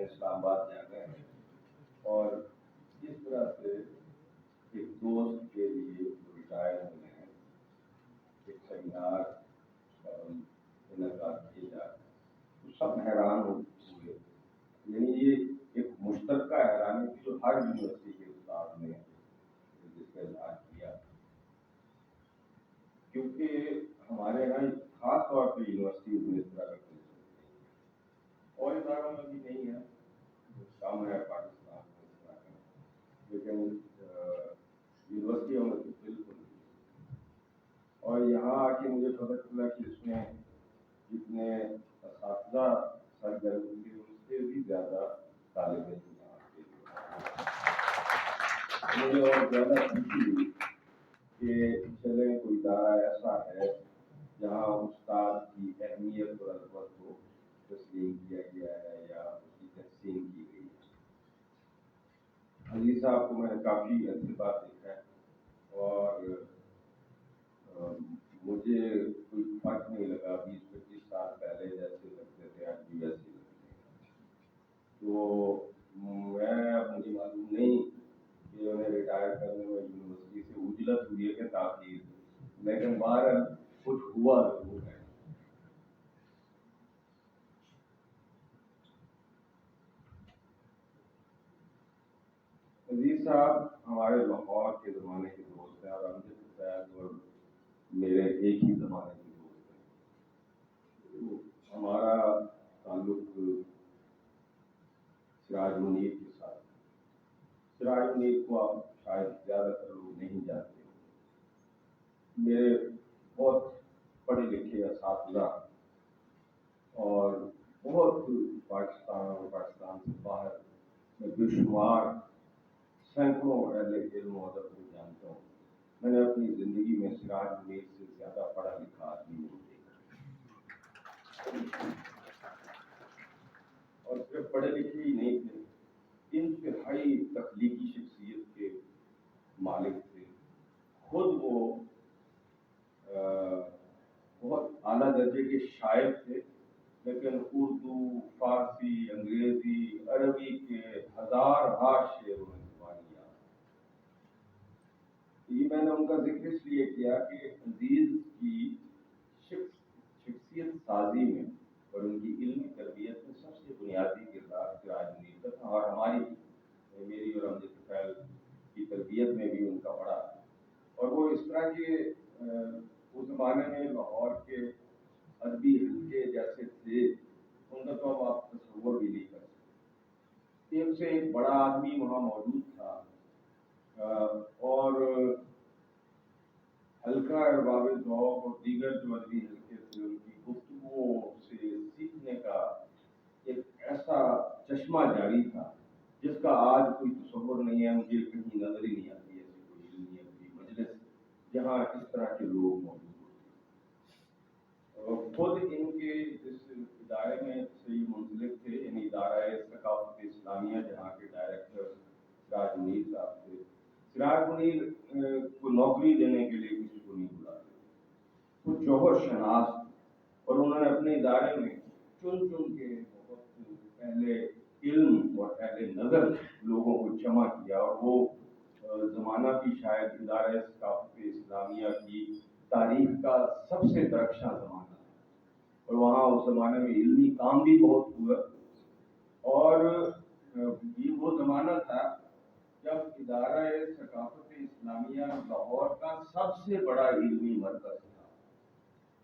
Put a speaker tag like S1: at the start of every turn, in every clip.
S1: میں اسلام آباد جانا ہے، اور اس طرح سے ایک دوست کے لیے جو ریٹائر ہوئے ہیں ایک سیمینار انعقاد کیے جا رہے ہیں، تو سب حیران ہوئے. یعنی یہ ایک مشترکہ حیرانی تھی جو ہر یونیورسٹی کے استاد نے جس کا اظہار کیا، کیونکہ ہمارے یہاں خاص طور پہ یونیورسٹیز میں اس طرح کا کوئی اور اداروں میں بھی نہیں ہے، کام ہے پاکستان میں اس طرح کا، لیکن یونیورسٹیوں میں تو بالکل نہیں. اور یہاں آ کے مجھے پتہ چلا کہ اس میں جتنے اساتذہ سرگرم تھے ان سے بھی زیادہ طالب علم یہاں کے. مجھے اور زیادہ خوشی ہوئی کہ چلے کوئی ادارہ ایسا ہے جہاں استاد کی اہمیت اور عظمت کو تسلیم کیا گیا ہے یا اس کی تقسیم کی گئی ہے. عزیز صاحب کو میں نے کافی عرصے بعد دیکھا ہے اور مجھے کوئی فرق نہیں لگا 20-25 سال پہلے جیسے لگتے تھے آج بھی ویسے لگتے ہیں. تو مجھے معلوم نہیں کہ انہیں ریٹائر کرنے میں یونیورسٹی سے اجلت ہوئی ہے کہ تاخیر، لیکن بہرحال کچھ ہوا ضرور ہے. عزیز صاحب ہمارے لاہور کے زمانے کے دوست ہیں اور امجد فیض اور میرے ایک ہی زمانے کے دوست ہیں. ہمارا تعلق سراج منیر کے ساتھ. سراج منیر کو آپ شاید زیادہ تر لوگ نہیں جانتے. میرے بہت پڑھے لکھے اساتذہ اور بہت پاکستان اور پاکستان سے باہر میں بے شمار سینکڑوں اہل علم و ادب کو جانتا ہوں. میں نے اپنی زندگی میں سراج منیر سے زیادہ پڑھا لکھا آدمی نہیں دیکھا، اور صرف پڑھے لکھے ہی نہیں تھے، انتہائی تخلیقی شخصیت کے مالک تھے. خود وہ بہت اعلیٰ درجے کے شاعر تھے، لیکن اردو، فارسی، انگریزی، عربی کے ہزارہا شعر انہیں زبانی یاد. یہ میں نے ان کا ذکر اس لیے کیا کہ عزیز کی شخصیت سازی میں اور ان کی علمی تربیت میں سب سے بنیادی کردار سراج منیر کا تھا، اور میری اور امجد فیض کی تربیت میں بھی ان کا بڑا. اور وہ اس طرح کے اس زمانے میں لاہور کے ادبی حلقے جیسے تھے ان کا تو اب آپ تصور بھی نہیں کر سکتے. ایک سے ایک بڑا آدمی وہاں موجود تھا، اور حلقہ ارباب ذوق اور دیگر جو ادبی حلقے تھے ان کی گفتگو سے سیکھنے کا ایک ایسا چشمہ جاری تھا جس کا آج کوئی تصور نہیں ہے. مجھے کہیں نظر ہی نہیں آتی ایسی کوئی علمی ادبی مجلس جہاں اس طرح کے لوگ موجود ہوتے. خود ان کے اس ادارے میں سے یہ منسلک تھے، یعنی ادارہ ثقافت اسلامیہ جہاں کے ڈائریکٹر سراج منیر صاحب تھے. سراج منیر کو نوکری دینے کے لیے کسی کو نہیں بلاتے، وہ جوہر شناس، اور انہوں نے اپنے ادارے میں چن چن کے بہت پہلے علم اور اہل نظر لوگوں کو جمع کیا. اور وہ زمانہ بھی شاید ادارہ ثقافت اسلامیہ کی تاریخ کا سب سے درخشاں زمانہ ہے، اور وہاں اس زمانے میں علمی کام بھی بہت ہوا. اور یہ وہ زمانہ تھا جب ادارہ ثقافت اسلامیہ لاہور کا سب سے بڑا علمی مرکز تھا.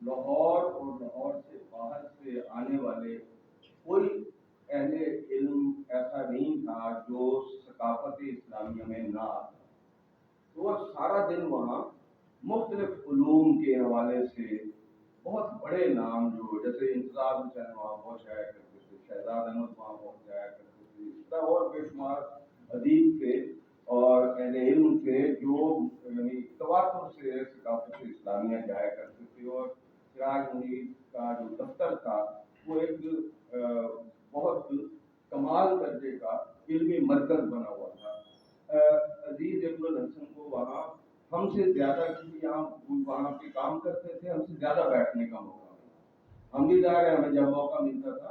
S1: لاہور اور لاہور سے باہر سے آنے والے کوئی اہل علم ایسا نہیں تھا جو ثقافت اسلامیہ میں نہ آتا. تو سارا دن وہاں مختلف علوم کے حوالے سے بہت بڑے نام جو جیسے انتظار حسین وہاں پہنچ جایا کرتے تھے، شہزاد احمد وہاں پہنچ جایا کرتے تھے، اس طرح اور بے شمار ادیب تھے اور اہل علم تھے جو یعنی تواتر سے ثقافت اسلامیہ جایا کرتے تھے. اور سراج منیر کا جو دفتر تھا وہ ایک بہت کمال درجے کا علمی مرکز بنا ہوا تھا. عزیز ابن الحسن کو وہاں ہم سے زیادہ کسی وہاں پہ کام کرتے تھے، ہم سے زیادہ بیٹھنے کا موقع ملا. ہم بھی ظاہر ہے ہمیں جب موقع ملتا تھا